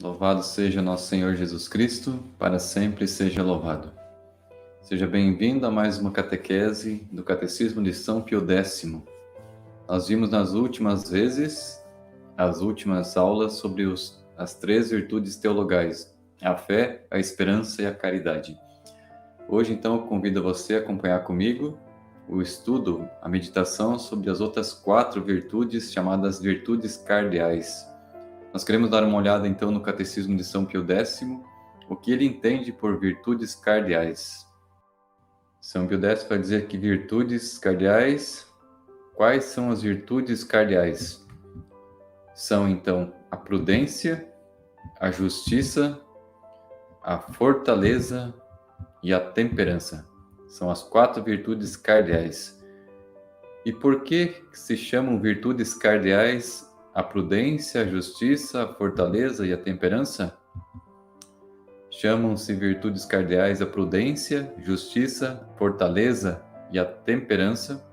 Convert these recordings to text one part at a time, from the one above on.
Louvado seja nosso Senhor Jesus Cristo, para sempre seja louvado. Seja bem-vindo a mais uma catequese do Catecismo de São Pio X. Nós vimos nas últimas vezes, as últimas aulas sobre as três virtudes teologais, a fé, a esperança e a caridade. Hoje, então, eu convido você a acompanhar comigo o estudo, a meditação sobre as outras quatro virtudes chamadas virtudes cardeais. Nós queremos dar uma olhada, então, no Catecismo de São Pio X, o que ele entende por virtudes cardeais. São Pio X vai dizer que virtudes cardeais, quais são as virtudes cardeais? São, então, a prudência, a justiça, a fortaleza e a temperança. São as quatro virtudes cardeais. E por que se chamam virtudes cardeais a prudência, a justiça, a fortaleza e a temperança? Chamam-se virtudes cardeais a prudência, justiça, fortaleza e a temperança.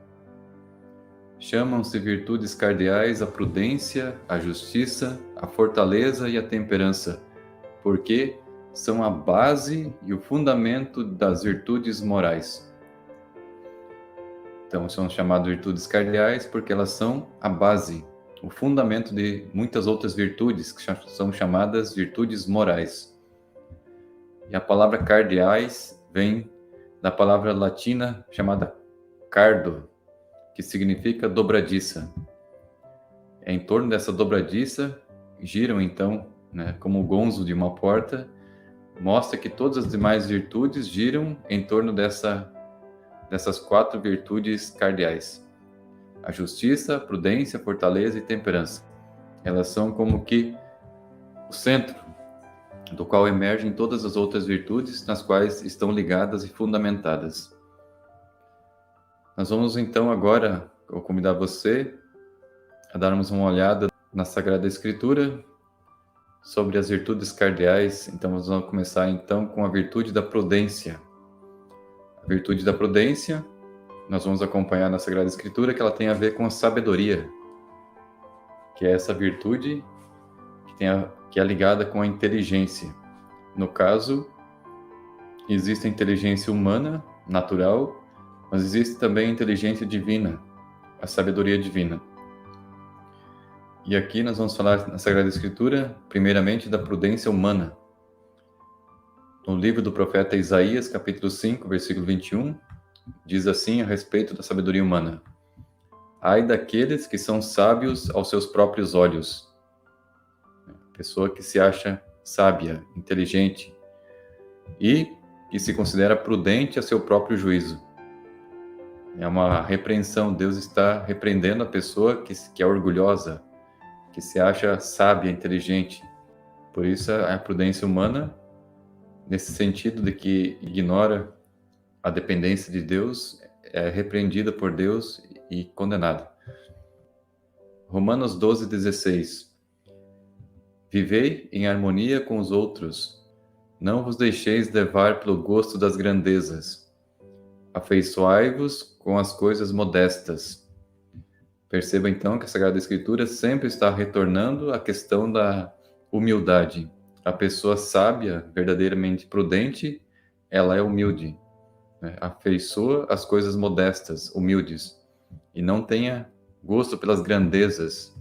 Chamam-se virtudes cardeais a prudência, a justiça, a fortaleza e a temperança, porque são a base e o fundamento das virtudes morais. Então, são chamadas virtudes cardeais porque elas são a base, o fundamento de muitas outras virtudes, que são chamadas virtudes morais. E a palavra cardeais vem da palavra latina chamada cardo, que significa dobradiça. Em torno dessa dobradiça giram, então, como o gonzo de uma porta, mostra que todas as demais virtudes giram em torno dessas quatro virtudes cardeais: a justiça, a prudência, a fortaleza e a temperança. Elas são como que o centro do qual emergem todas as outras virtudes nas quais estão ligadas e fundamentadas. Nós vamos então agora, eu convidar você a darmos uma olhada na Sagrada Escritura sobre as virtudes cardeais. Então nós vamos começar então com a virtude da prudência. A virtude da prudência, nós vamos acompanhar na Sagrada Escritura que ela tem a ver com a sabedoria, que é essa virtude que é ligada com a inteligência. No caso, existe a inteligência humana, natural, mas existe também a inteligência divina, a sabedoria divina. E aqui nós vamos falar na Sagrada Escritura, primeiramente, da prudência humana. No livro do profeta Isaías, capítulo 5, versículo 21, diz assim a respeito da sabedoria humana: ai daqueles que são sábios aos seus próprios olhos. Pessoa que se acha sábia, inteligente e que se considera prudente a seu próprio juízo. É uma repreensão. Deus está repreendendo a pessoa que é orgulhosa, que se acha sábia, inteligente. Por isso a prudência humana, nesse sentido de que ignora a dependência de Deus, é repreendida por Deus e condenada. Romanos 12:16. Vivei em harmonia com os outros, não vos deixeis levar pelo gosto das grandezas. Afeiçoai-vos com as coisas modestas. Perceba então que a Sagrada Escritura sempre está retornando à questão da humildade. A pessoa sábia, verdadeiramente prudente, ela é humilde. Afeiçoa as coisas modestas, humildes, e não tenha gosto pelas grandezas,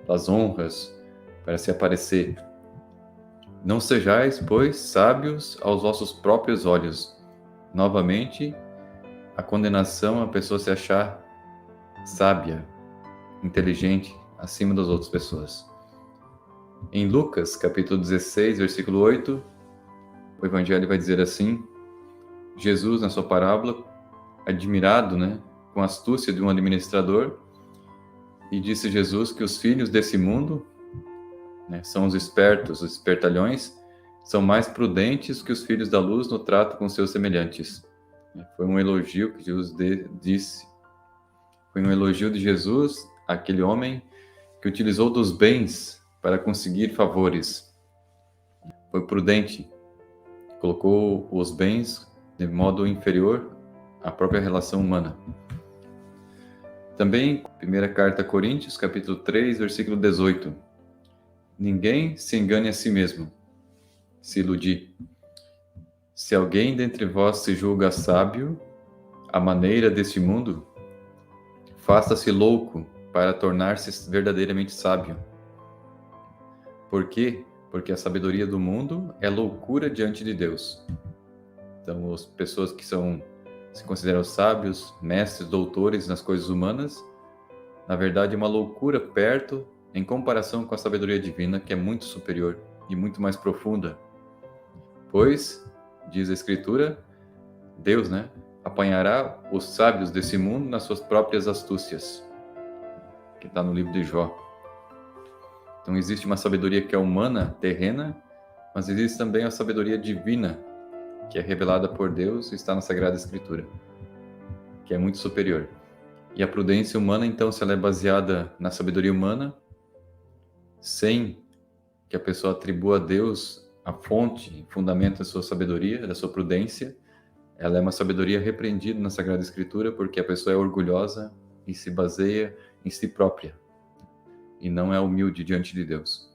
pelas honras, para se aparecer. Não sejais, pois, sábios aos vossos próprios olhos. Novamente, a condenação a pessoa se achar sábia, inteligente, acima das outras pessoas. Em Lucas, capítulo 16, versículo 8, o Evangelho vai dizer assim: Jesus, na sua parábola, admirado, com a astúcia de um administrador, e disse Jesus que os filhos desse mundo, são os espertos, os espertalhões, são mais prudentes que os filhos da luz no trato com seus semelhantes. Foi um elogio que Jesus disse. Foi um elogio de Jesus àquele homem que utilizou dos bens para conseguir favores. Foi prudente, colocou os bens de modo inferior à própria relação humana. Também, primeira carta a Coríntios, capítulo 3, versículo 18. Ninguém se engane a si mesmo, se iludir. Se alguém dentre vós se julga sábio, à maneira deste mundo, faça-se louco para tornar-se verdadeiramente sábio. Por quê? Porque a sabedoria do mundo é loucura diante de Deus. Então, as pessoas que se consideram sábios, mestres, doutores nas coisas humanas, na verdade é uma loucura perto, em comparação com a sabedoria divina, que é muito superior e muito mais profunda. Pois, diz a Escritura, Deus, apanhará os sábios desse mundo nas suas próprias astúcias, que está no livro de Jó. Então existe uma sabedoria que é humana, terrena, mas existe também a sabedoria divina, que é revelada por Deus e está na Sagrada Escritura, que é muito superior. E a prudência humana, então, se ela é baseada na sabedoria humana, sem que a pessoa atribua a Deus a fonte, fundamento da sua sabedoria, da sua prudência, ela é uma sabedoria repreendida na Sagrada Escritura, porque a pessoa é orgulhosa e se baseia em si própria, e não é humilde diante de Deus.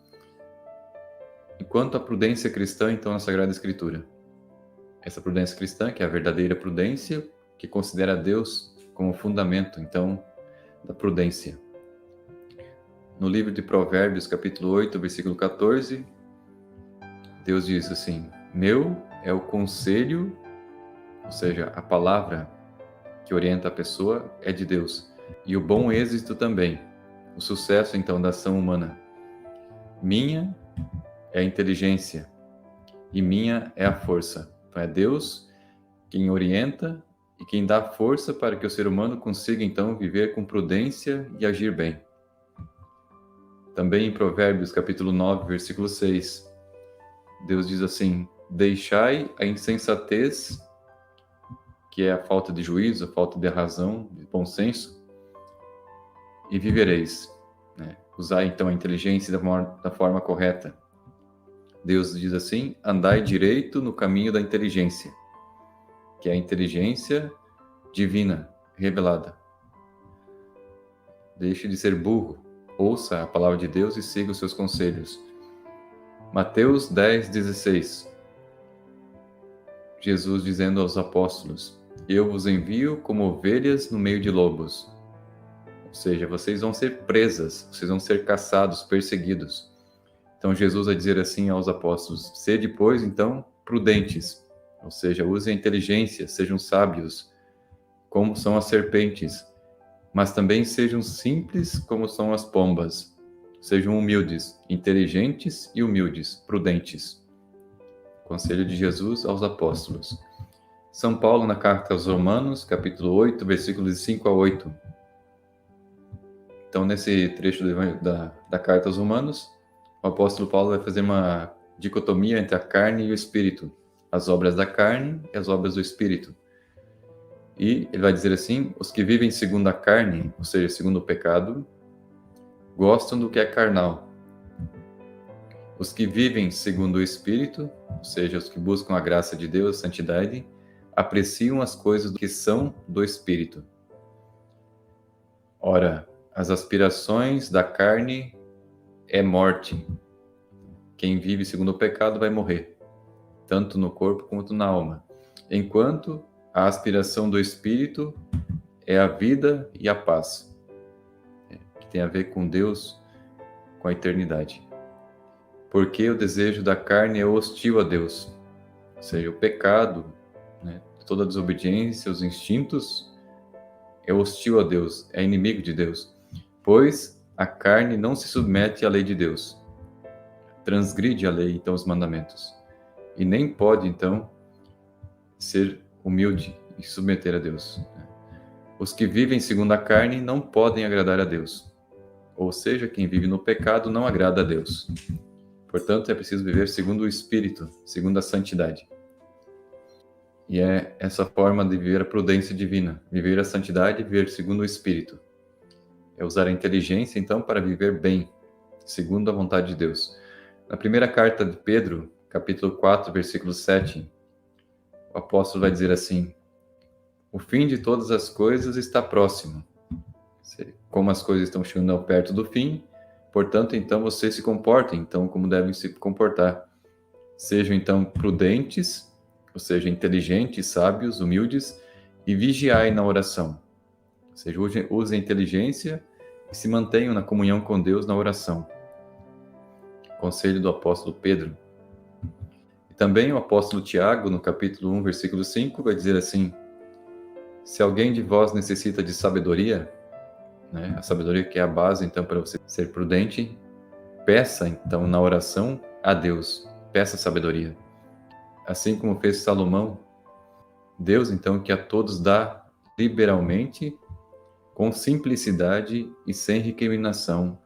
Enquanto a prudência cristã, então, na Sagrada Escritura, essa prudência cristã, que é a verdadeira prudência, que considera Deus como fundamento, então, da prudência. No livro de Provérbios, capítulo 8, versículo 14, Deus diz assim: meu é o conselho, ou seja, a palavra que orienta a pessoa é de Deus, e o bom êxito também, o sucesso, então, da ação humana. Minha é a inteligência, e minha é a força. Então, é Deus quem orienta e quem dá força para que o ser humano consiga, então, viver com prudência e agir bem. Também em Provérbios, capítulo 9, versículo 6, Deus diz assim: deixai a insensatez, que é a falta de juízo, a falta de razão, de bom senso, e vivereis. Usai, então, a inteligência da forma correta. Deus diz assim: andai direito no caminho da inteligência, que é a inteligência divina, revelada. Deixe de ser burro, ouça a palavra de Deus e siga os seus conselhos. Mateus 10, 16. Jesus dizendo aos apóstolos: eu vos envio como ovelhas no meio de lobos. Ou seja, vocês vão ser presas, vocês vão ser caçados, perseguidos. Então Jesus vai dizer assim aos apóstolos: sede, pois, então, prudentes. Ou seja, usem a inteligência, sejam sábios, como são as serpentes, mas também sejam simples como são as pombas. Sejam humildes, inteligentes e humildes, prudentes. Conselho de Jesus aos apóstolos. São Paulo, na carta aos Romanos, capítulo 8, versículos 5 a 8. Então, nesse trecho da carta aos Romanos, o apóstolo Paulo vai fazer uma dicotomia entre a carne e o espírito, as obras da carne e as obras do espírito. E ele vai dizer assim: os que vivem segundo a carne, ou seja, segundo o pecado, gostam do que é carnal. Os que vivem segundo o espírito, ou seja, os que buscam a graça de Deus, a santidade, apreciam as coisas que são do espírito. Ora, as aspirações da carne é morte. Quem vive segundo o pecado vai morrer, tanto no corpo quanto na alma. Enquanto a aspiração do espírito é a vida e a paz, que tem a ver com Deus, com a eternidade. Porque o desejo da carne é hostil a Deus. Ou seja, o pecado, toda a desobediência, os instintos, é hostil a Deus, é inimigo de Deus. Pois a carne não se submete à lei de Deus. Transgride a lei, então, os mandamentos. E nem pode, então, ser humilde e submeter a Deus. Os que vivem segundo a carne não podem agradar a Deus. Ou seja, quem vive no pecado não agrada a Deus. Portanto, é preciso viver segundo o Espírito, segundo a santidade. E é essa forma de viver a prudência divina, viver a santidade e viver segundo o Espírito. É usar a inteligência, então, para viver bem, segundo a vontade de Deus. Na primeira carta de Pedro, capítulo 4, versículo 7, o apóstolo vai dizer assim: o fim de todas as coisas está próximo. Como as coisas estão chegando perto do fim, Portanto, então, vocês se comportem, então, como devem se comportar. Sejam, então, prudentes, ou seja, inteligentes, sábios, humildes, e vigiai na oração. Ou seja, usem a inteligência e se mantenham na comunhão com Deus na oração. Conselho do apóstolo Pedro. E também o apóstolo Tiago, no capítulo 1, versículo 5, vai dizer assim: se alguém de vós necessita de sabedoria, né, a sabedoria que é a base, então, para você ser prudente, peça, então, na oração a Deus, peça sabedoria. Assim como fez Salomão, Deus, então, que a todos dá liberalmente, com simplicidade e sem recriminação,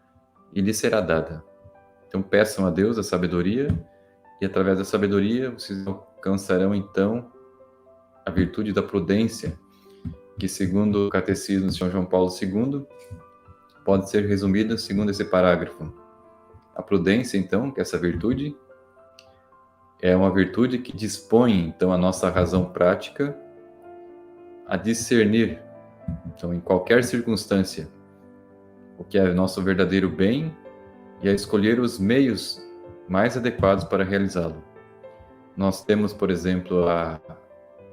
e lhe será dada. Então, peçam a Deus a sabedoria, e através da sabedoria vocês alcançarão, então, a virtude da prudência, que, segundo o Catecismo de São João Paulo II, pode ser resumida segundo esse parágrafo. A prudência, então, que é essa virtude, é uma virtude que dispõe, então, a nossa razão prática a discernir, então, em qualquer circunstância, o que é nosso verdadeiro bem e a escolher os meios mais adequados para realizá-lo. Nós temos, por exemplo,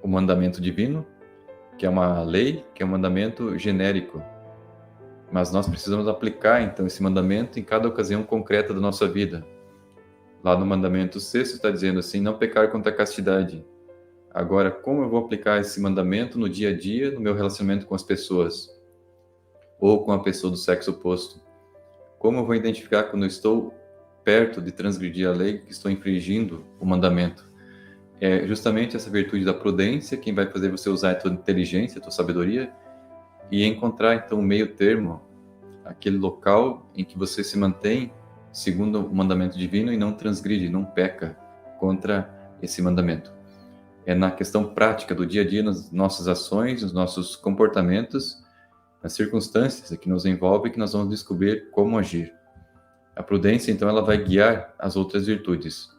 o mandamento divino, que é uma lei, que é um mandamento genérico. Mas nós precisamos aplicar, então, esse mandamento em cada ocasião concreta da nossa vida. Lá no mandamento 6 está dizendo assim: não pecar contra a castidade. Agora, como eu vou aplicar esse mandamento no dia a dia, no meu relacionamento com as pessoas? Ou com a pessoa do sexo oposto? Como eu vou identificar quando eu estou perto de transgredir a lei, que estou infringindo o mandamento? É justamente essa virtude da prudência quem vai fazer você usar a tua inteligência, a tua sabedoria, e encontrar, então, o meio termo, aquele local em que você se mantém segundo o mandamento divino e não transgride, não peca contra esse mandamento. É na questão prática do dia a dia, nas nossas ações, nos nossos comportamentos, nas circunstâncias que nos envolvem, que nós vamos descobrir como agir. A prudência, então, ela vai guiar as outras virtudes.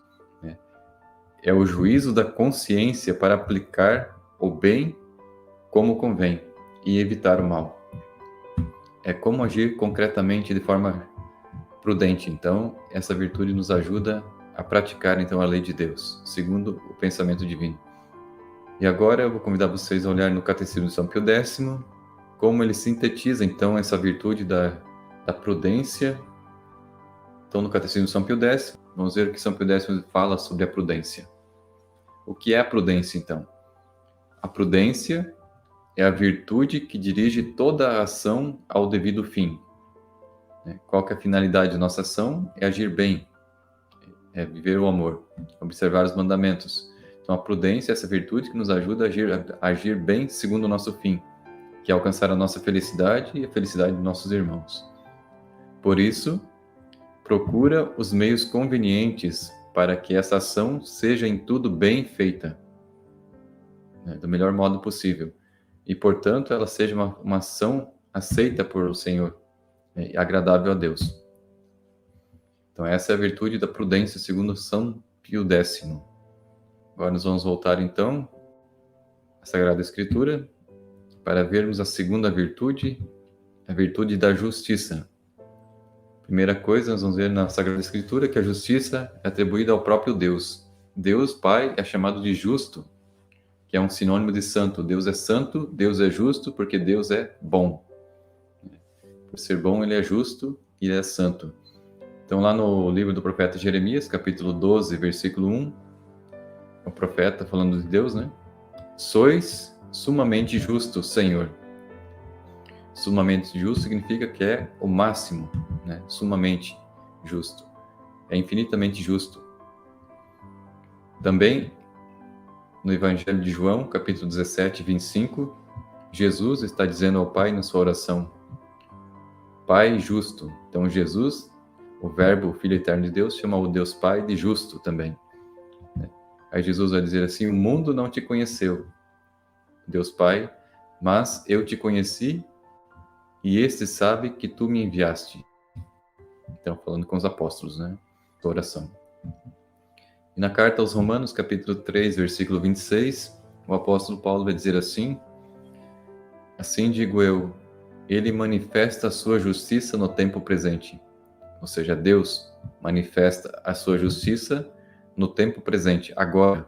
É o juízo da consciência para aplicar o bem como convém e evitar o mal. É como agir concretamente de forma prudente. Então, essa virtude nos ajuda a praticar, então, a lei de Deus, segundo o pensamento divino. E agora eu vou convidar vocês a olhar no Catecismo de São Pio X, como ele sintetiza, então, essa virtude da prudência. Então, no Catecismo de São Pio X, vamos ver o que São Pio X fala sobre a prudência. O que é a prudência, então? A prudência é a virtude que dirige toda a ação ao devido fim. Qual que é a finalidade da nossa ação? É agir bem, é viver o amor, observar os mandamentos. Então, a prudência é essa virtude que nos ajuda a agir bem segundo o nosso fim, que é alcançar a nossa felicidade e a felicidade de nossos irmãos. Por isso, procura os meios convenientes para que essa ação seja em tudo bem feita, do melhor modo possível. E, portanto, ela seja uma ação aceita por o Senhor, agradável a Deus. Então, essa é a virtude da prudência, segundo São Pio X. Agora nós vamos voltar, então, à Sagrada Escritura, para vermos a segunda virtude, a virtude da justiça. Primeira coisa, nós vamos ver na Sagrada Escritura que a justiça é atribuída ao próprio Deus. Deus, Pai, é chamado de justo, que é um sinônimo de santo. Deus é santo, Deus é justo, porque Deus é bom. Por ser bom, ele é justo e ele é santo. Então, lá no livro do profeta Jeremias, capítulo 12, versículo 1, o profeta falando de Deus, né? Sois sumamente justo, Senhor. Sumamente justo significa que é o máximo, né? Sumamente justo. É infinitamente justo. Também, no Evangelho de João, capítulo 17, 25, Jesus está dizendo ao Pai na sua oração: Pai justo. Então, Jesus, o Verbo, o Filho Eterno de Deus, chama o Deus Pai de justo também. Aí Jesus vai dizer assim: o mundo não te conheceu, Deus Pai, mas eu te conheci e este sabe que tu me enviaste. Então, falando com os apóstolos, né? Oração. E na carta aos Romanos, capítulo 3, versículo 26, o apóstolo Paulo vai dizer assim: assim digo eu, ele manifesta a sua justiça no tempo presente, ou seja, Deus manifesta a sua justiça no tempo presente, agora.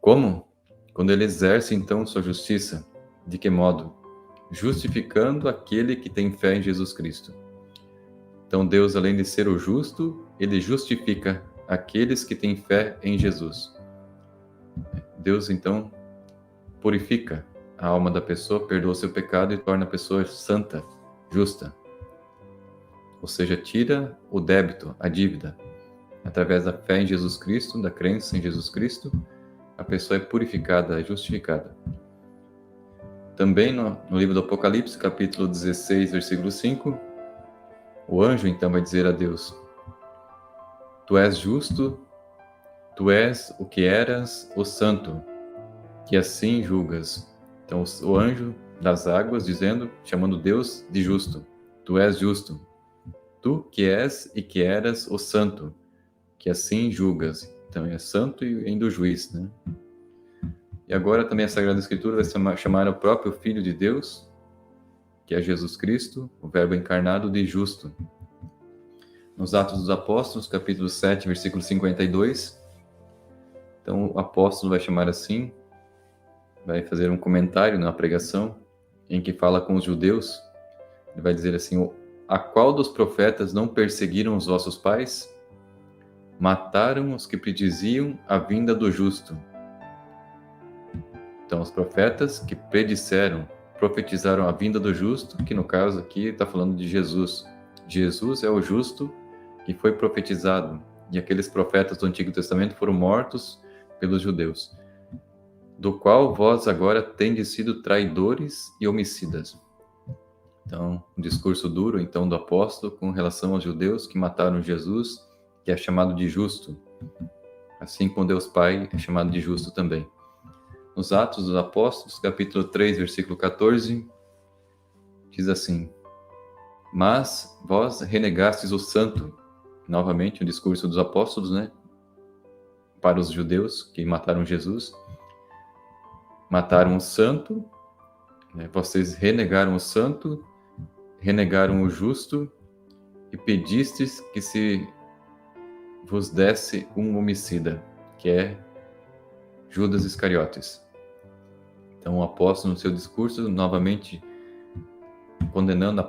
Como? Quando ele exerce, então, sua justiça. De que modo? Justificando aquele que tem fé em Jesus Cristo. Então, Deus, além de ser o justo, ele justifica aqueles que têm fé em Jesus. Deus, então, purifica a alma da pessoa, perdoa seu pecado e torna a pessoa santa, justa. Ou seja, tira o débito, a dívida. Através da fé em Jesus Cristo, da crença em Jesus Cristo, a pessoa é purificada, é justificada. Também no livro do Apocalipse, capítulo 16, versículo 5, o anjo então vai dizer a Deus: Tu és justo, tu és o que eras, o santo, que assim julgas. Então o anjo das águas dizendo, chamando Deus de justo. Tu és justo, tu que és e que eras o santo, que assim julgas. Então é santo e ainda o juiz, né? E agora também a Sagrada Escritura vai chamar o próprio Filho de Deus, que é Jesus Cristo, o Verbo encarnado, de justo. Nos Atos dos Apóstolos, capítulo 7, versículo 52, então o apóstolo vai chamar assim, vai fazer um comentário na pregação, em que fala com os judeus, ele vai dizer assim: A qual dos profetas não perseguiram os vossos pais? Mataram os que prediziam a vinda do justo. Então, os profetas que profetizaram a vinda do justo, que no caso aqui está falando de Jesus. Jesus é o justo que foi profetizado, e aqueles profetas do Antigo Testamento foram mortos pelos judeus, do qual vós agora tendes sido traidores e homicidas. Então, um discurso duro, então, do apóstolo com relação aos judeus que mataram Jesus, que é chamado de justo, assim como Deus Pai é chamado de justo também. Nos Atos dos Apóstolos, capítulo 3, versículo 14, diz assim: Mas vós renegastes o santo. Novamente, o discurso dos apóstolos, né? Para os judeus que mataram Jesus. Mataram o santo, né? Vocês renegaram o santo, renegaram o justo e pedistes que se vos desse um homicida, que é Judas Iscariotes. Então, o apóstolo, no seu discurso, novamente condenando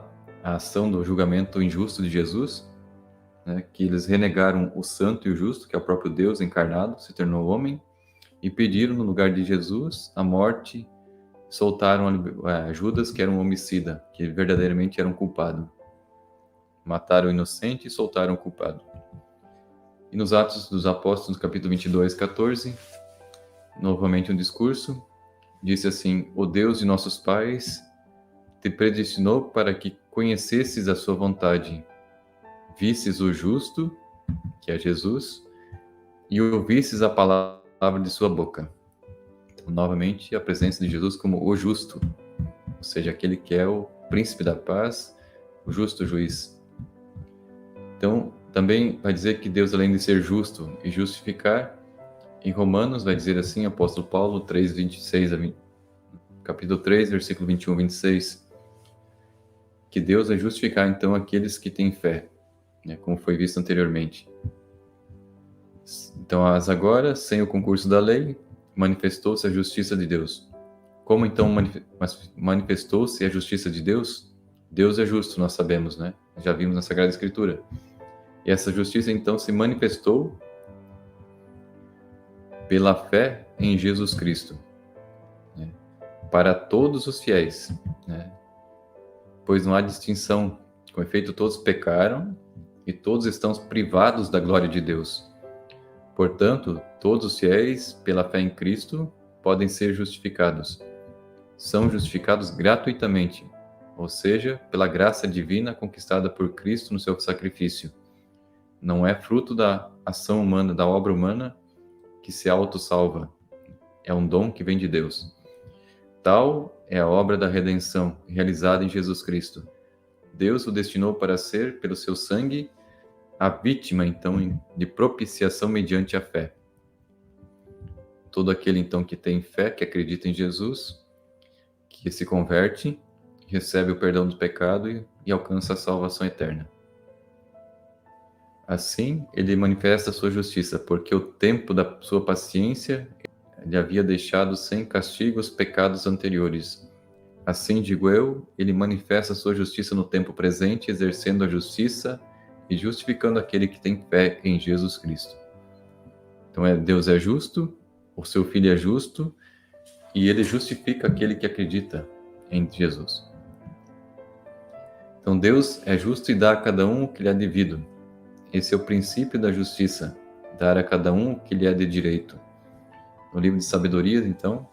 a ação do julgamento injusto de Jesus, né, que eles renegaram o santo e o justo, que é o próprio Deus encarnado, se tornou homem, e pediram no lugar de Jesus a morte, soltaram Judas, que era um homicida, que verdadeiramente era um culpado. Mataram o inocente e soltaram o culpado. E nos Atos dos Apóstolos, capítulo 22, 14, novamente um discurso, disse assim: O Deus de nossos pais te predestinou para que conhecesses a sua vontade, visses o justo, que é Jesus, e ouvisses a palavra de sua boca. Então, novamente, a presença de Jesus como o justo, ou seja, aquele que é o príncipe da paz, o justo juiz. Então, também vai dizer que Deus, além de ser justo e justificar, em Romanos vai dizer assim, apóstolo Paulo, 3, 26 capítulo 3, versículo 21 a 26, que Deus vai justificar, então, aqueles que têm fé, né, como foi visto anteriormente. Então, mas agora, sem o concurso da lei, manifestou-se a justiça de Deus. Como, então, manifestou-se a justiça de Deus? Deus é justo, nós sabemos, né? Já vimos na Sagrada Escritura. E essa justiça, então, se manifestou pela fé em Jesus Cristo, né, para todos os fiéis, né, pois não há distinção. Com efeito, todos pecaram e todos estão privados da glória de Deus. Portanto, todos os fiéis, pela fé em Cristo, podem ser justificados. São justificados gratuitamente, ou seja, pela graça divina conquistada por Cristo no seu sacrifício. Não é fruto da ação humana, da obra humana, que se autossalva. É um dom que vem de Deus. Tal é a obra da redenção, realizada em Jesus Cristo. Deus o destinou para ser, pelo seu sangue, a vítima, então, de propiciação mediante a fé. Todo aquele, então, que tem fé, que acredita em Jesus, que se converte, recebe o perdão do pecado e alcança a salvação eterna. Assim, ele manifesta a sua justiça, porque o tempo da sua paciência ele havia deixado sem castigo os pecados anteriores. Assim, digo eu, ele manifesta a sua justiça no tempo presente, exercendo a justiça e justificando aquele que tem fé em Jesus Cristo. Então, Deus é justo, o seu Filho é justo, e ele justifica aquele que acredita em Jesus. Então, Deus é justo e dá a cada um o que lhe é devido. Esse é o princípio da justiça, dar a cada um o que lhe é de direito. No livro de Sabedoria, então,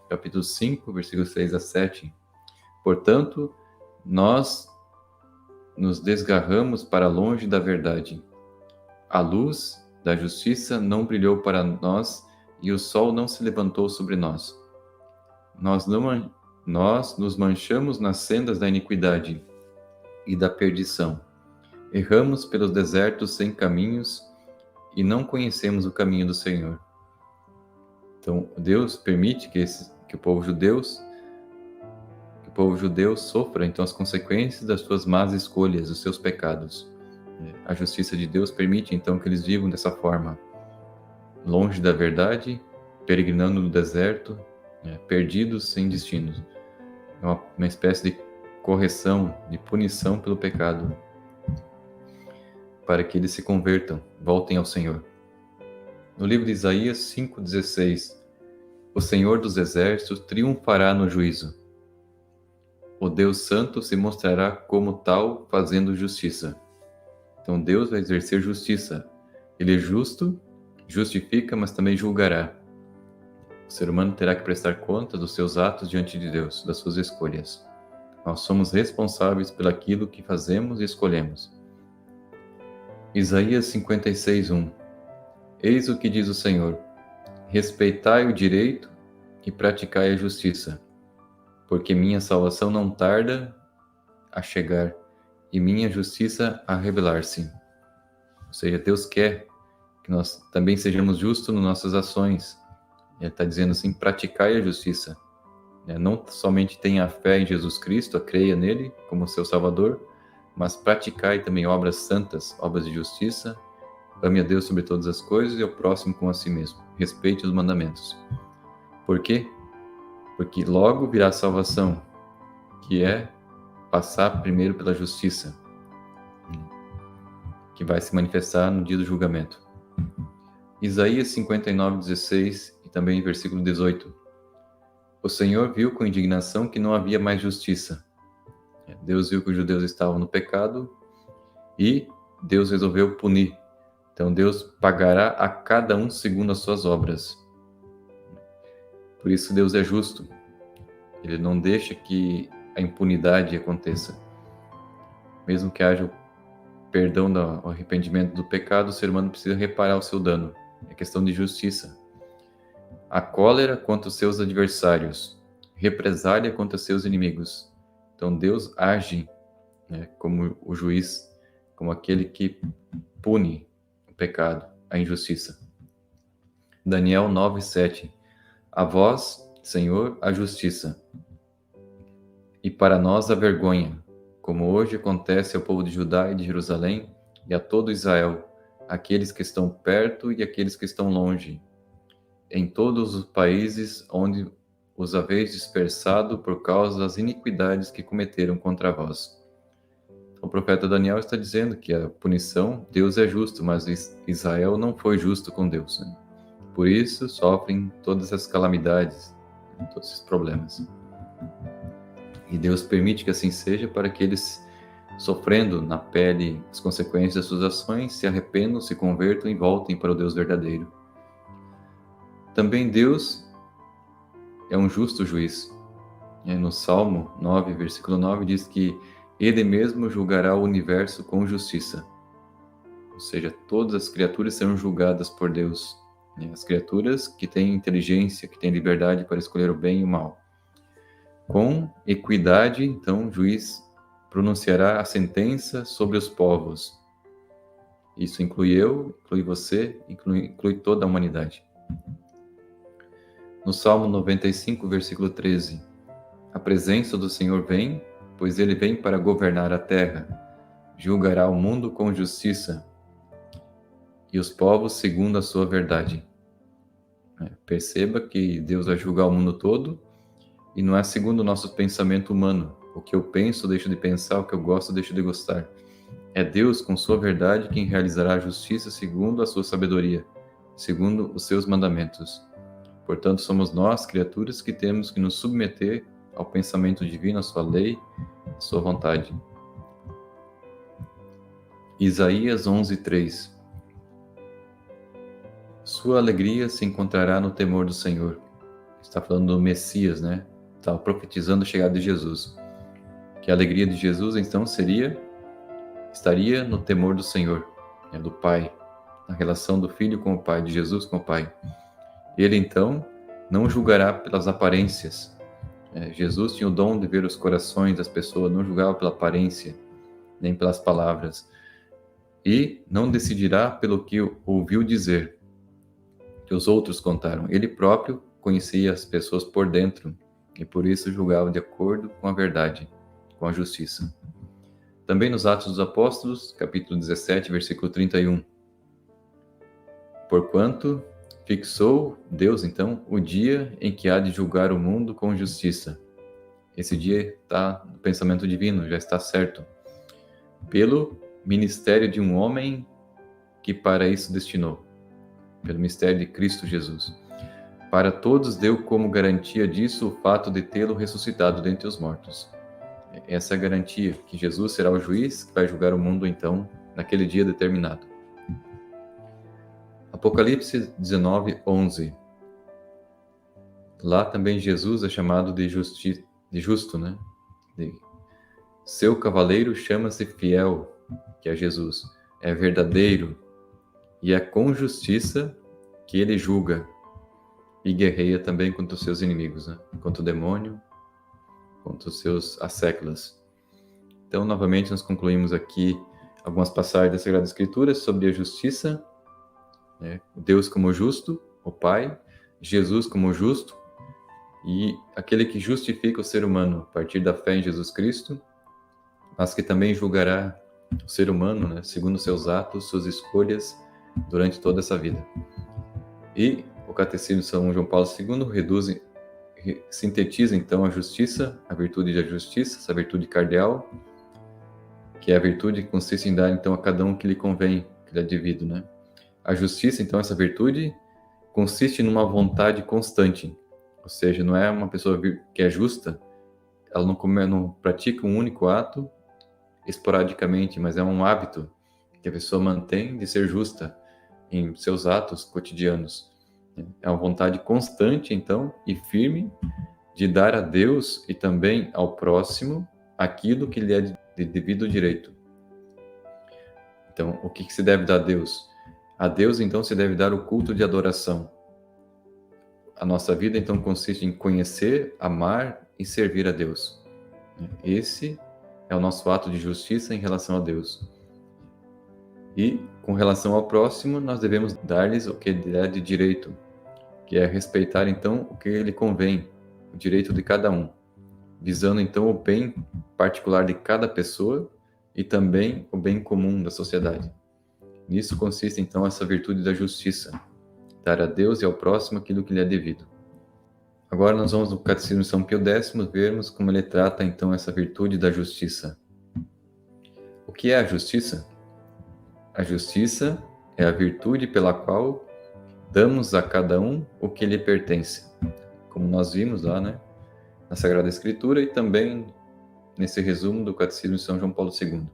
capítulo 5, versículos 6 a 7. Portanto, nós nos desgarramos para longe da verdade. A luz da justiça não brilhou para nós e o sol não se levantou sobre nós. Nós nos manchamos nas sendas da iniquidade e da perdição. Erramos pelos desertos sem caminhos e não conhecemos o caminho do Senhor. Então, Deus permite que o povo judeu sofra então as consequências das suas más escolhas, dos seus pecados. A justiça de Deus permite então que eles vivam dessa forma, longe da verdade, peregrinando no deserto, perdidos sem destino. É uma espécie de correção, de punição pelo pecado, para que eles se convertam, voltem ao Senhor. No livro de Isaías 5,16, o Senhor dos Exércitos triunfará no juízo. O Deus Santo se mostrará como tal, fazendo justiça. Então Deus vai exercer justiça. Ele é justo, justifica, mas também julgará. O ser humano terá que prestar conta dos seus atos diante de Deus, das suas escolhas. Nós somos responsáveis pelo aquilo que fazemos e escolhemos. Isaías 56:1. Eis o que diz o Senhor: respeitai o direito e praticai a justiça, porque minha salvação não tarda a chegar e minha justiça a revelar-se. Ou seja, Deus quer que nós também sejamos justos nas nossas ações. Ele está dizendo assim, praticai a justiça. Não somente tenha a fé em Jesus Cristo, creia nele como seu Salvador, mas praticai também obras santas, obras de justiça. Ame a Deus sobre todas as coisas e ao próximo como a si mesmo. Respeite os mandamentos. Por quê? Porque logo virá a salvação, que é passar primeiro pela justiça, que vai se manifestar no dia do julgamento. Isaías 59:16 e também versículo 18. O Senhor viu com indignação que não havia mais justiça. Deus viu que os judeus estavam no pecado e Deus resolveu punir. Então Deus pagará a cada um segundo as suas obras. Por isso Deus é justo. Ele não deixa que a impunidade aconteça. Mesmo que haja o perdão do arrependimento do pecado, o ser humano precisa reparar o seu dano. É questão de justiça. A cólera contra os seus adversários, represália contra seus inimigos. Então Deus age como o juiz, como aquele que pune o pecado, a injustiça. Daniel 9:7. A vós, Senhor, a justiça, e para nós a vergonha, como hoje acontece ao povo de Judá e de Jerusalém e a todo Israel, aqueles que estão perto e aqueles que estão longe, em todos os países onde os haveis dispersado por causa das iniquidades que cometeram contra vós. O profeta Daniel está dizendo que a punição, Deus é justo, mas Israel não foi justo com Deus. Por isso sofrem todas as calamidades, todos esses problemas. E Deus permite que assim seja para que eles, sofrendo na pele as consequências das suas ações, se arrependam, se convertam e voltem para o Deus verdadeiro. Também Deus é um justo juiz. No Salmo 9, versículo 9, diz que Ele mesmo julgará o universo com justiça. Ou seja, todas as criaturas serão julgadas por Deus. As criaturas que têm inteligência, que têm liberdade para escolher o bem e o mal. Com equidade, então, o juiz pronunciará a sentença sobre os povos. Isso inclui eu, inclui você, inclui toda a humanidade. No Salmo 95, versículo 13, a presença do Senhor vem, pois Ele vem para governar a terra, julgará o mundo com justiça e os povos segundo a sua verdade. Perceba que Deus vai julgar o mundo todo e não é segundo o nosso pensamento humano. O que eu penso, deixo de pensar, o que eu gosto, deixo de gostar. É Deus, com sua verdade, quem realizará a justiça segundo a sua sabedoria, segundo os seus mandamentos. Portanto, somos nós, criaturas, que temos que nos submeter ao pensamento divino, à sua lei, à sua vontade. Isaías 11:3. Sua alegria se encontrará no temor do Senhor. Está falando do Messias, né? Está profetizando a chegada de Jesus. Que a alegria de Jesus, então, estaria no temor do Senhor, do Pai, na relação do Filho com o Pai, de Jesus com o Pai. Ele, então, não julgará pelas aparências. Jesus tinha o dom de ver os corações das pessoas, não julgava pela aparência, nem pelas palavras. E não decidirá pelo que ouviu dizer, que os outros contaram. Ele próprio conhecia as pessoas por dentro, e por isso julgava de acordo com a verdade, com a justiça. Também nos Atos dos Apóstolos, capítulo 17, versículo 31. Porquanto fixou Deus, então, o dia em que há de julgar o mundo com justiça. Esse dia está no pensamento divino, já está certo. Pelo ministério de um homem que para isso destinou. Pelo ministério de Cristo Jesus. Para todos deu como garantia disso o fato de tê-lo ressuscitado dentre os mortos. Essa é a garantia, que Jesus será o juiz que vai julgar o mundo, então, naquele dia determinado. Apocalipse 19:11. Lá também Jesus é chamado de justo, né? Seu cavaleiro chama-se fiel, que é Jesus. É verdadeiro, e é com justiça que ele julga e guerreia também contra os seus inimigos, né? Contra o demônio, contra os seus asséculas. Então, novamente, nós concluímos aqui algumas passagens da Sagrada Escritura sobre a justiça, Deus como justo, o Pai, Jesus como justo, e aquele que justifica o ser humano a partir da fé em Jesus Cristo, mas que também julgará o ser humano, né, segundo seus atos, suas escolhas, durante toda essa vida. E o Catecismo de São João Paulo II sintetiza então a justiça, a virtude da justiça, essa virtude cardeal, que é a virtude que consiste em dar então a cada um que lhe convém, que lhe é devido, né? A justiça, então, essa virtude, consiste numa vontade constante, ou seja, não é uma pessoa que é justa, ela não pratica um único ato esporadicamente, mas é um hábito que a pessoa mantém de ser justa em seus atos cotidianos. É uma vontade constante, então, e firme de dar a Deus e também ao próximo aquilo que lhe é de devido direito. Então, o que se deve dar a Deus? A Deus, então, se deve dar o culto de adoração. A nossa vida, então, consiste em conhecer, amar e servir a Deus. Esse é o nosso ato de justiça em relação a Deus. E, com relação ao próximo, nós devemos dar-lhes o que lhe é de direito, que é respeitar, então, o que lhe convém, o direito de cada um, visando, então, o bem particular de cada pessoa e também o bem comum da sociedade. Nisso consiste, então, essa virtude da justiça, dar a Deus e ao próximo aquilo que lhe é devido. Agora nós vamos no Catecismo de São Pio X vermos como ele trata, então, essa virtude da justiça. O que é a justiça? A justiça é a virtude pela qual damos a cada um o que lhe pertence, como nós vimos lá, né, na Sagrada Escritura e também nesse resumo do Catecismo de São João Paulo II.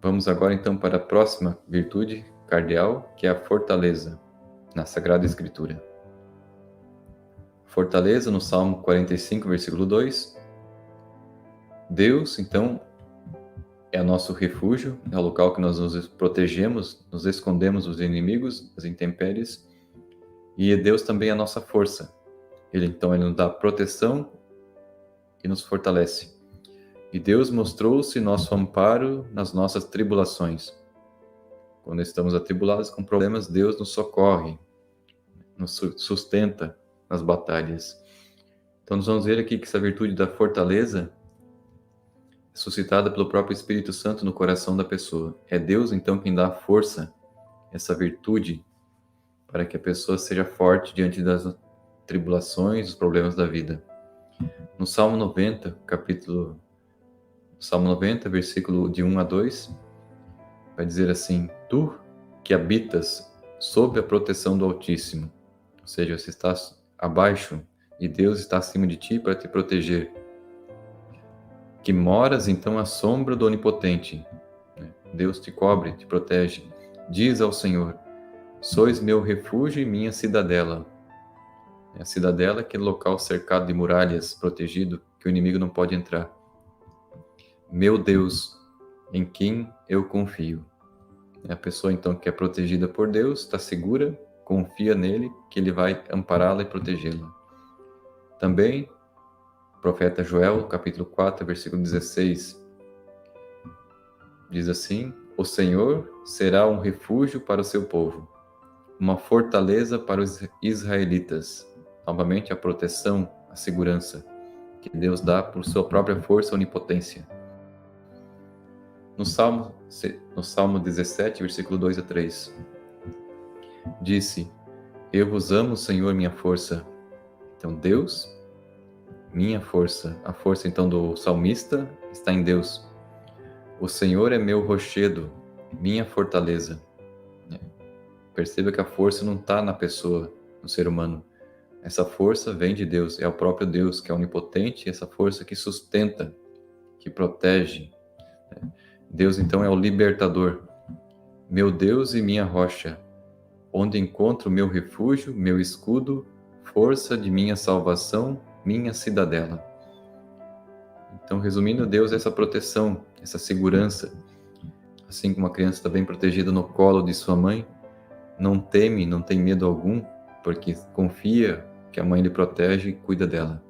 Vamos agora, então, para a próxima virtude cardeal, que é a fortaleza, na Sagrada Escritura. Fortaleza, no Salmo 45, versículo 2. Deus, então, é o nosso refúgio, é o local que nós nos protegemos, nos escondemos dos inimigos, das intempéries, e Deus também é a nossa força. Ele nos dá proteção e nos fortalece. E Deus mostrou-se nosso amparo nas nossas tribulações. Quando estamos atribulados com problemas, Deus nos socorre, nos sustenta nas batalhas. Então, nós vamos ver aqui que essa virtude da fortaleza é suscitada pelo próprio Espírito Santo no coração da pessoa. É Deus, então, quem dá força essa virtude para que a pessoa seja forte diante das tribulações, dos problemas da vida. No Salmo 90, Salmo 90, versículo de 1 a 2, vai dizer assim: Tu que habitas sob a proteção do Altíssimo, ou seja, você está abaixo e Deus está acima de ti para te proteger, que moras então à sombra do Onipotente, Deus te cobre, te protege. Diz ao Senhor: Sois meu refúgio e minha cidadela. A cidadela é aquele local cercado de muralhas, protegido, que o inimigo não pode entrar. Meu Deus, em quem eu confio. A pessoa então que é protegida por Deus, está segura, confia nele, que ele vai ampará-la e protegê-la. Também, o profeta Joel, capítulo 4, versículo 16, diz assim: O Senhor será um refúgio para o seu povo, uma fortaleza para os israelitas. Novamente, a proteção, a segurança que Deus dá por sua própria força e onipotência. No Salmo 17, versículo 2 a 3, disse: Eu vos amo, Senhor, minha força. Então, Deus, minha força. A força, então, do salmista está em Deus. O Senhor é meu rochedo, minha fortaleza. Perceba que a força não está na pessoa, no ser humano. Essa força vem de Deus, é o próprio Deus que é onipotente, essa força que sustenta, que protege. Deus, então, é o libertador. Meu Deus e minha rocha, onde encontro meu refúgio, meu escudo, força de minha salvação, minha cidadela. Então, resumindo, Deus é essa proteção, essa segurança. Assim como a criança está bem protegida no colo de sua mãe, não teme, não tem medo algum, porque confia que a mãe lhe protege e cuida dela.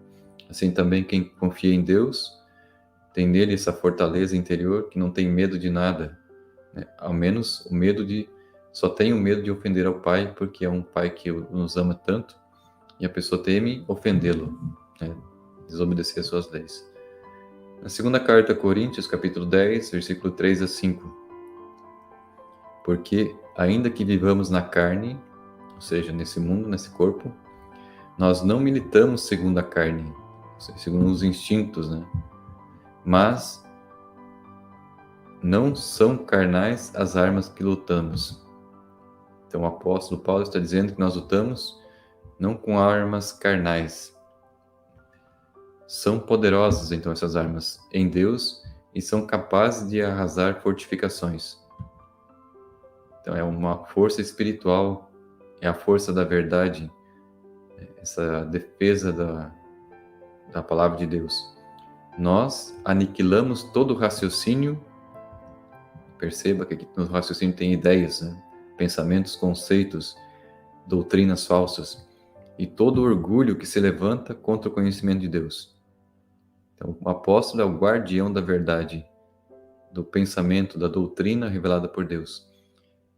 Assim também quem confia em Deus, tem nele essa fortaleza interior que não tem medo de nada, ao menos o medo só tem o medo de ofender ao Pai, porque é um Pai que nos ama tanto, e a pessoa teme ofendê-lo, desobedecer às suas leis. Na segunda carta a Coríntios, capítulo 10, versículo 3 a 5, porque ainda que vivamos na carne, ou seja, nesse mundo, nesse corpo, nós não militamos segundo a carne, segundo os instintos, mas não são carnais as armas que lutamos. Então o apóstolo Paulo está dizendo que nós lutamos não com armas carnais. São poderosas então essas armas em Deus e são capazes de arrasar fortificações. Então é uma força espiritual, é a força da verdade, essa defesa da palavra de Deus. Nós aniquilamos todo o raciocínio. Perceba que aqui no raciocínio tem ideias, pensamentos, conceitos, doutrinas falsas e todo orgulho que se levanta contra o conhecimento de Deus. Então, o apóstolo é o guardião da verdade, do pensamento, da doutrina revelada por Deus.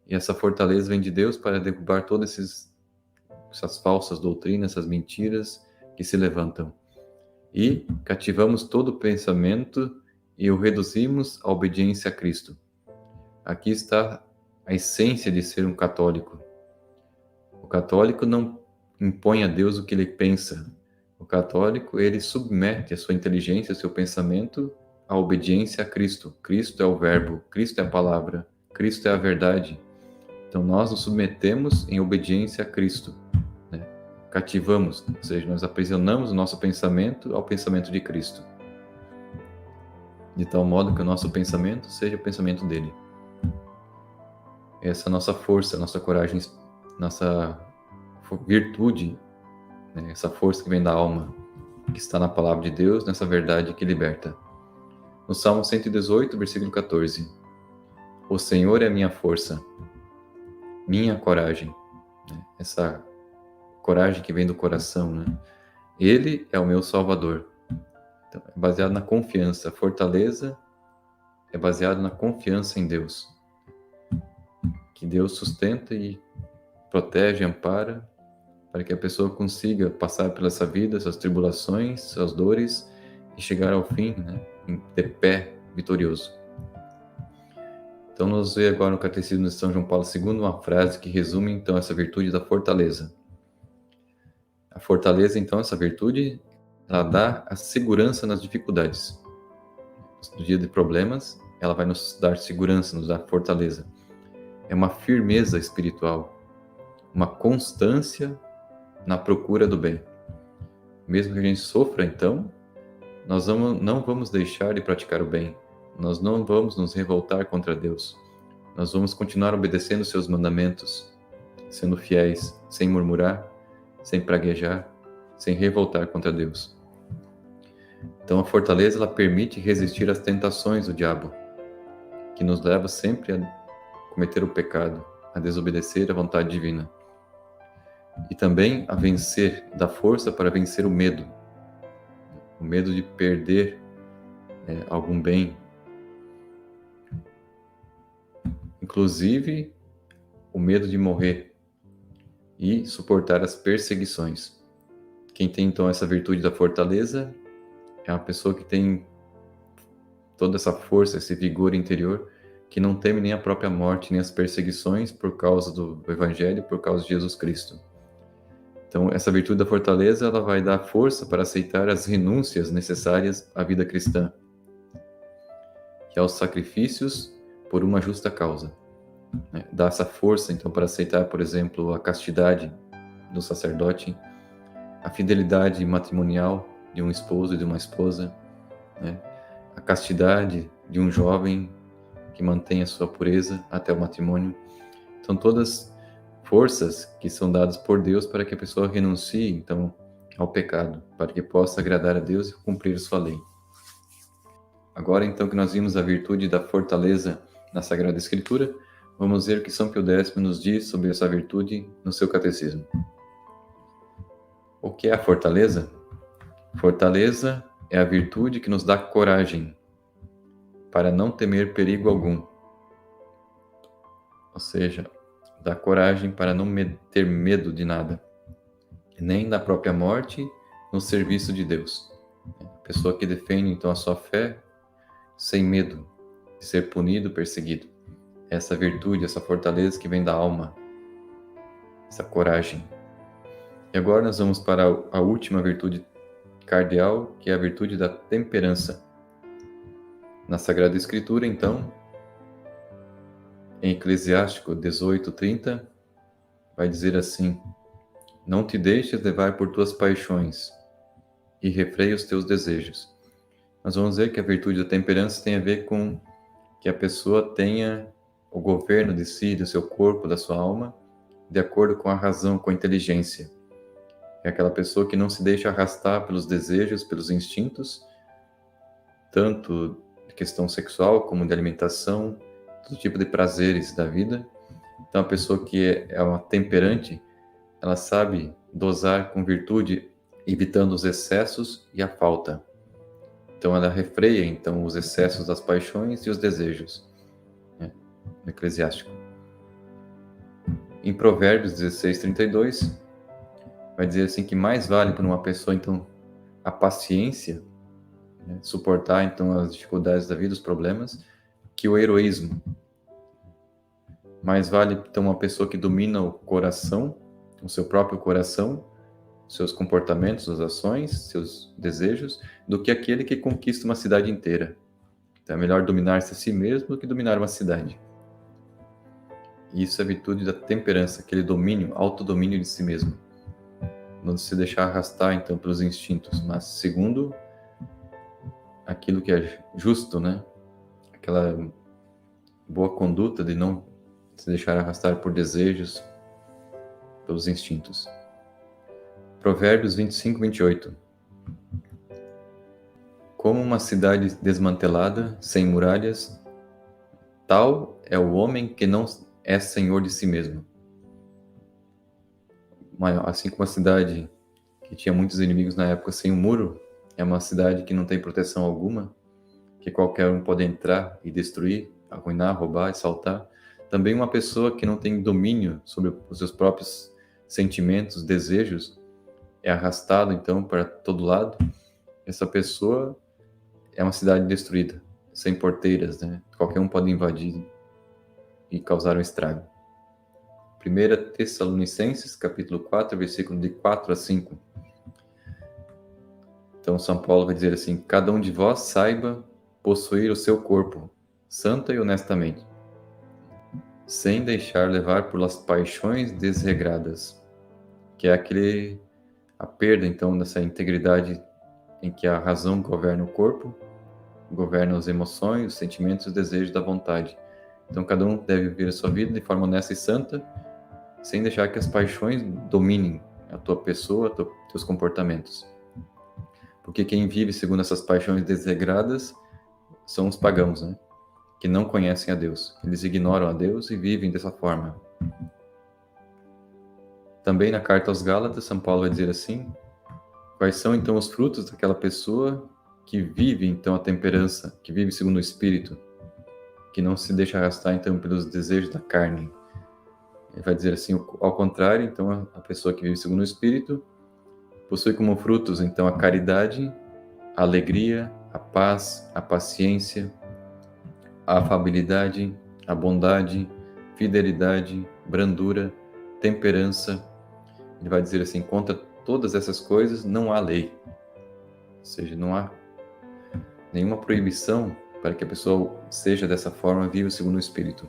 E essa fortaleza vem de Deus para derrubar todas essas falsas doutrinas, essas mentiras que se levantam. E cativamos todo o pensamento e o reduzimos à obediência a Cristo. Aqui está a essência de ser um católico. O católico não impõe a Deus o que ele pensa. O católico, ele submete a sua inteligência, seu pensamento à obediência a Cristo. Cristo é o verbo, Cristo é a palavra, Cristo é a verdade. Então nós nos submetemos em obediência a Cristo. Cativamos, ou seja, nós aprisionamos o nosso pensamento ao pensamento de Cristo. De tal modo que o nosso pensamento seja o pensamento dele. Essa é a nossa força, nossa coragem, nossa virtude, essa força que vem da alma, que está na palavra de Deus, nessa verdade que liberta. No Salmo 118, versículo 14. O Senhor é minha força, minha coragem. Essa coragem que vem do coração, Ele é o meu Salvador. Então, é baseado na confiança. A fortaleza é baseada na confiança em Deus. Que Deus sustenta e protege, ampara, para que a pessoa consiga passar pela essa vida, suas tribulações, suas dores, e chegar ao fim, de pé, vitorioso. Então, nós vemos agora no Catecismo de São João Paulo II uma frase que resume, então, essa virtude da fortaleza. A fortaleza, então, essa virtude, ela dá a segurança nas dificuldades. No dia de problemas, ela vai nos dar segurança, nos dar fortaleza. É uma firmeza espiritual, uma constância na procura do bem. Mesmo que a gente sofra, então, nós não vamos deixar de praticar o bem. Nós não vamos nos revoltar contra Deus. Nós vamos continuar obedecendo seus mandamentos, sendo fiéis, sem murmurar, sem praguejar, sem revoltar contra Deus. Então a fortaleza ela permite resistir às tentações do diabo, que nos leva sempre a cometer o pecado, a desobedecer à vontade divina. E também a vencer, dá força para vencer o medo de perder algum bem, inclusive o medo de morrer e suportar as perseguições. Quem tem então essa virtude da fortaleza é uma pessoa que tem toda essa força, esse vigor interior, que não teme nem a própria morte, nem as perseguições por causa do Evangelho, por causa de Jesus Cristo. Então, essa virtude da fortaleza, ela vai dar força para aceitar as renúncias necessárias à vida cristã, que é os sacrifícios por uma justa causa. Dá essa força, então, para aceitar, por exemplo, a castidade do sacerdote, a fidelidade matrimonial de um esposo e de uma esposa, a castidade de um jovem que mantém a sua pureza até o matrimônio. São todas forças que são dadas por Deus para que a pessoa renuncie, então, ao pecado, para que possa agradar a Deus e cumprir a sua lei. Agora, então, que nós vimos a virtude da fortaleza na Sagrada Escritura, vamos ver o que São Pio X nos diz sobre essa virtude no seu catecismo. O que é a fortaleza? Fortaleza é a virtude que nos dá coragem para não temer perigo algum. Ou seja, dá coragem para não ter medo de nada, nem da própria morte, no serviço de Deus. A pessoa que defende então a sua fé sem medo de ser punido, perseguido. Essa virtude, essa fortaleza que vem da alma, essa coragem. E agora nós vamos para a última virtude cardeal, que é a virtude da temperança. Na Sagrada Escritura, então, em Eclesiástico 18:30, vai dizer assim: não te deixes levar por tuas paixões e refreia os teus desejos. Nós vamos ver que a virtude da temperança tem a ver com que a pessoa tenha o governo de si, do seu corpo, da sua alma, de acordo com a razão, com a inteligência. É aquela pessoa que não se deixa arrastar pelos desejos, pelos instintos, tanto de questão sexual como de alimentação, todo tipo de prazeres da vida. Então, a pessoa que é uma temperante, ela sabe dosar com virtude, evitando os excessos e a falta. Então, ela refreia então os excessos das paixões e os desejos. No Eclesiástico. Em Provérbios 16:32, vai dizer assim que mais vale para uma pessoa, então, a paciência, suportar, então, as dificuldades da vida, os problemas, que o heroísmo. Mais vale, então, uma pessoa que domina o coração, o seu próprio coração, seus comportamentos, suas ações, seus desejos, do que aquele que conquista uma cidade inteira. Então, é melhor dominar-se a si mesmo do que dominar uma cidade. E isso é a virtude da temperança, aquele domínio, autodomínio de si mesmo. Não se deixar arrastar, então, pelos instintos, mas segundo aquilo que é justo, Aquela boa conduta de não se deixar arrastar por desejos, pelos instintos. Provérbios 25:28. Como uma cidade desmantelada, sem muralhas, tal é o homem que não é senhor de si mesmo. Assim como a cidade que tinha muitos inimigos na época sem um muro, é uma cidade que não tem proteção alguma, que qualquer um pode entrar e destruir, arruinar, roubar, assaltar. Também uma pessoa que não tem domínio sobre os seus próprios sentimentos, desejos, é arrastado então para todo lado. Essa pessoa é uma cidade destruída, sem porteiras, Qualquer um pode invadir e causaram estrago. 1 Tessalonicenses, capítulo 4, versículo de 4 a 5. Então, São Paulo vai dizer assim: cada um de vós saiba possuir o seu corpo, santa e honestamente, sem deixar levar pelas paixões desregradas, que é a perda, então, dessa integridade em que a razão governa o corpo, governa as emoções, os sentimentos e os desejos da vontade. Então, cada um deve viver a sua vida de forma honesta e santa, sem deixar que as paixões dominem a tua pessoa, teus comportamentos. Porque quem vive segundo essas paixões desregradas são os pagãos, né? Que não conhecem a Deus. Eles ignoram a Deus e vivem dessa forma. Também na carta aos Gálatas, São Paulo vai dizer assim: quais são então os frutos daquela pessoa que vive então a temperança, que vive segundo o Espírito, que não se deixa arrastar então pelos desejos da carne? Ele vai dizer assim: ao contrário, então a pessoa que vive segundo o Espírito possui como frutos então a caridade, a alegria, a paz, a paciência, a afabilidade, a bondade, fidelidade, brandura, temperança. Ele vai dizer assim: contra todas essas coisas não há lei. Ou seja, não há nenhuma proibição para que a pessoa seja dessa forma, viva segundo o Espírito.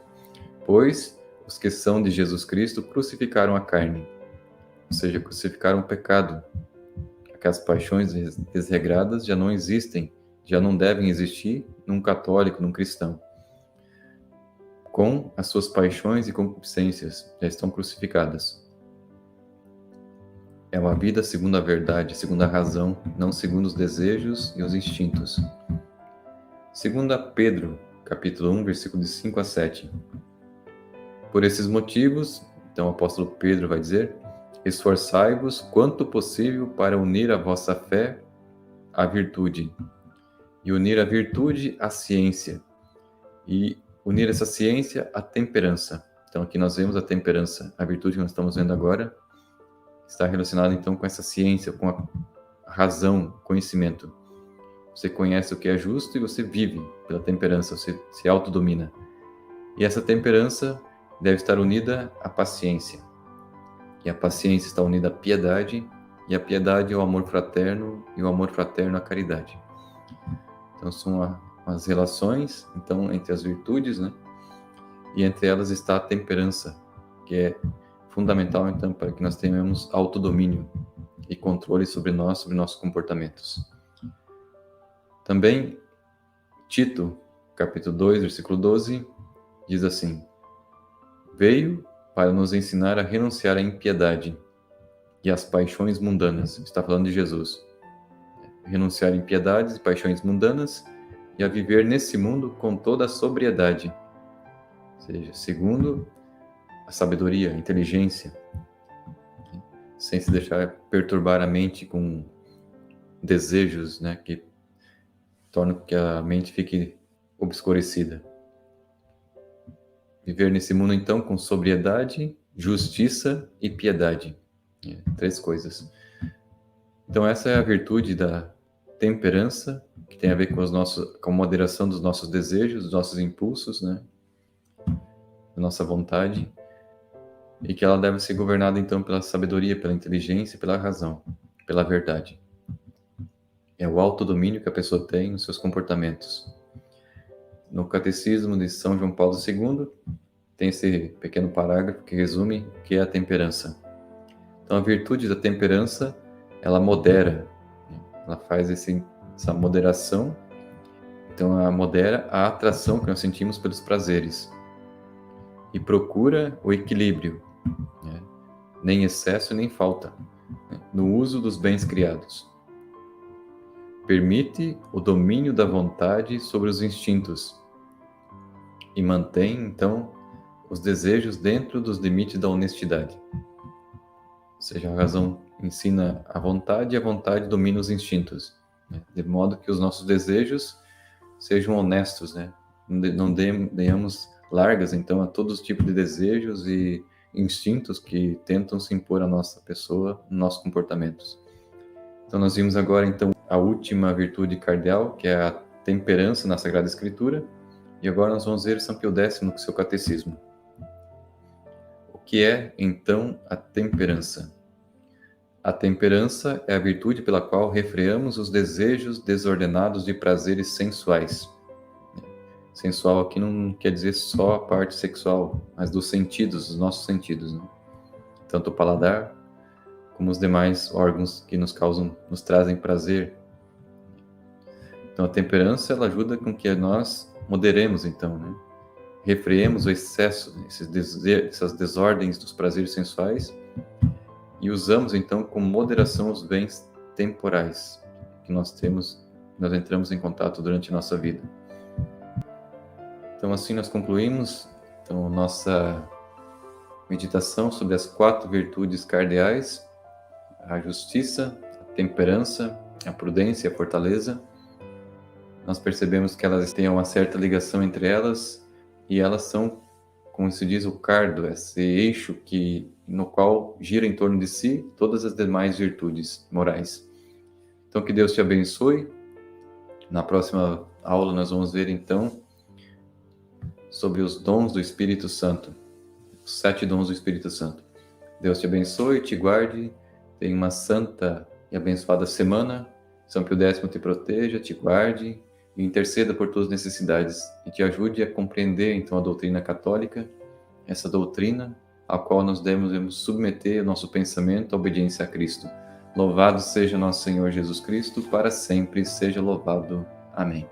Pois os que são de Jesus Cristo crucificaram a carne, ou seja, crucificaram o pecado. Aquelas paixões desregradas já não existem, já não devem existir num católico, num cristão. Com as suas paixões e concupiscências já estão crucificadas. É uma vida segundo a verdade, segundo a razão, não segundo os desejos e os instintos. 2 Pedro, capítulo 1, versículo de 5 a 7. Por esses motivos, então o apóstolo Pedro vai dizer: esforçai-vos quanto possível para unir a vossa fé à virtude, e unir a virtude à ciência, e unir essa ciência à temperança. Então aqui nós vemos a temperança, a virtude que nós estamos vendo agora, está relacionada então com essa ciência, com a razão, conhecimento. Você conhece o que é justo e você vive pela temperança, você se autodomina. E essa temperança deve estar unida à paciência. E a paciência está unida à piedade, e a piedade ao amor fraterno, e o amor fraterno à caridade. Então são as relações então entre as virtudes, né? E entre elas está a temperança, que é fundamental então para que nós tenhamos autodomínio e controle sobre nossos comportamentos. Também Tito, capítulo 2, versículo 12, diz assim: veio para nos ensinar a renunciar à impiedade e às paixões mundanas. Está falando de Jesus. Renunciar a impiedades e paixões mundanas e a viver nesse mundo com toda a sobriedade. Ou seja, segundo a sabedoria, a inteligência, sem se deixar perturbar a mente com desejos, né, que tornam que a mente fique obscurecida. Viver nesse mundo, então, com sobriedade, justiça e piedade. 3 coisas. Então, essa é a virtude da temperança, que tem a ver com a moderação dos nossos desejos, dos nossos impulsos, né? Da nossa vontade. E que ela deve ser governada, então, pela sabedoria, pela inteligência e pela razão, pela verdade. É o autodomínio que a pessoa tem nos seus comportamentos. No Catecismo de São João Paulo II, tem esse pequeno parágrafo que resume o que é a temperança. Então, a virtude da temperança, ela modera, ela faz essa moderação, então ela modera a atração que nós sentimos pelos prazeres e procura o equilíbrio, né? Nem excesso nem falta, né? No uso dos bens criados. Permite o domínio da vontade sobre os instintos e mantém, então, os desejos dentro dos limites da honestidade. Ou seja, a razão ensina a vontade e a vontade domina os instintos, né? De modo que os nossos desejos sejam honestos, né? Não demos largas, então, a todos os tipos de desejos e instintos que tentam se impor à nossa pessoa, nos nossos comportamentos. Então, nós vimos agora, então, a última virtude cardeal, que é a temperança na Sagrada Escritura, e agora nós vamos ver São Pio X no seu catecismo. que é, então, a temperança? A temperança é a virtude pela qual refreamos os desejos desordenados de prazeres sensuais. Sensual aqui não quer dizer só a parte sexual, mas dos sentidos, dos nossos sentidos, né? Tanto o paladar como os demais órgãos que nos trazem prazer. Então a temperança ela ajuda com que nós moderemos, então, né? Refreemos o excesso, essas desordens dos prazeres sensuais e usamos então com moderação os bens temporais que nós entramos em contato durante a nossa vida. Então assim nós concluímos então nossa meditação sobre as 4 virtudes cardeais: a justiça, a temperança, a prudência e a fortaleza. Nós percebemos que elas têm uma certa ligação entre elas e elas são, como se diz, o cardo, esse eixo no qual gira em torno de si todas as demais virtudes morais. Então que Deus te abençoe. Na próxima aula nós vamos ver então sobre os dons do Espírito Santo, os 7 dons do Espírito Santo. Deus te abençoe, te guarde, tenha uma santa e abençoada semana. São Pio X te proteja, te guarde e interceda por tuas necessidades e te ajude a compreender então a doutrina católica, essa doutrina a qual nós devemos submeter o nosso pensamento à obediência a Cristo. Louvado seja nosso Senhor Jesus Cristo, para sempre seja louvado. Amém.